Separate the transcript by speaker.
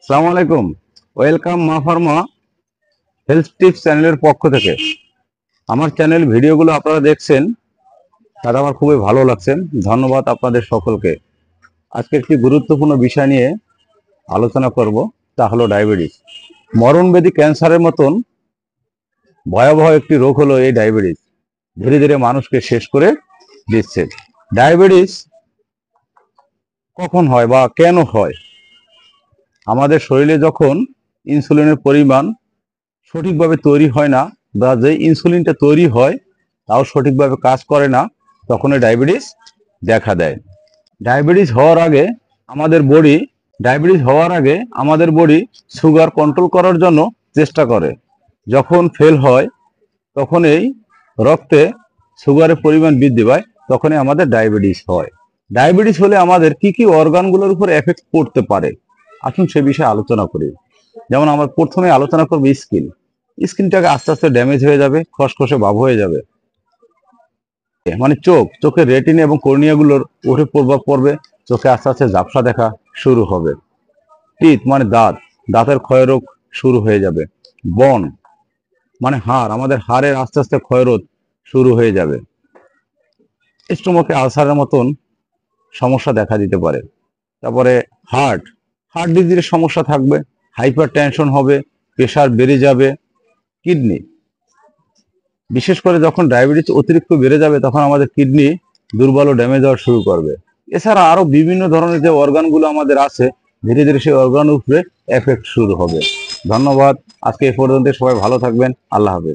Speaker 1: আসসালামু আলাইকুম। ওয়েলকাম মা ফার্মা হেলথ টিপস চ্যানেলের পক্ষ থেকে। আমার চ্যানেল ভিডিওগুলো আপনারা দেখছেন, তাতে আমার খুবই ভালো লাগছে। ধন্যবাদ আপনাদের সকলকে। আজকে একটি গুরুত্বপূর্ণ বিষয় নিয়ে আলোচনা করব, তা হলো ডায়াবেটিস। মরণব্যাধি ক্যান্সারের মতন ভয়াবহ একটি রোগ হলো এই ডায়াবেটিস। ধীরে ধীরে মানুষকে শেষ করে দিচ্ছে। ডায়াবেটিস কখন হয় বা কেন হয়? আমাদের শরীরে যখন ইনসুলিনের পরিমাণ সঠিকভাবে তৈরি হয় না, বা যে ইনসুলিনটা তৈরি হয় তাও সঠিকভাবে কাজ করে না, তখন ডায়াবেটিস দেখা দেয়। ডায়াবেটিস হওয়ার আগে আমাদের বডি সুগার কন্ট্রোল করার জন্য চেষ্টা করে। যখন ফেল হয়, তখন এই রক্তে সুগারের পরিমাণ বৃদ্ধি পায়, তখনই আমাদের ডায়াবেটিস হয়। ডায়াবেটিস হলে আমাদের কি কি অর্গানগুলোর উপর এফেক্ট পড়তে পারে, আসুন সে বিষয়ে আলোচনা করি। যেমন আমরা প্রথমে আলোচনা করবো স্কিনটাকে আস্তে আস্তে ড্যামেজ হয়ে যাবে, খসখসে ভাব হয়ে যাবে। মানে চোখের রেটিনা এবং কর্নিয়াগুলোর উঠে প্রভাব পড়বে, চোখে আস্তে আস্তে ঝাপসা দেখা শুরু হবে। মানে দাঁতের ক্ষয়রোগ শুরু হয়ে যাবে। বন মানে আমাদের হাড়ের আস্তে আস্তে ক্ষয়রোধ শুরু হয়ে যাবে। স্টোমাকে আলসারের মতন সমস্যা দেখা দিতে পারে। তারপরে হার্ট ডিজিজের সমস্যা থাকবে, হাইপার টেনশন হবে, প্রেশার বেড়ে যাবে। কিডনি, বিশেষ করে যখন ডায়াবেটিস অতিরিক্ত বেড়ে যাবে, তখন আমাদের কিডনি দুর্বল ও ড্যামেজ হওয়া শুরু করবে। এছাড়া আরো বিভিন্ন ধরনের যে অর্গানগুলো আমাদের আছে, ধীরে ধীরে সেই অর্গানের উপরে এফেক্ট শুরু হবে। ধন্যবাদ। আজকে এই পর্যন্ত। সবাই ভালো থাকবেন। আল্লাহ হাফেজ।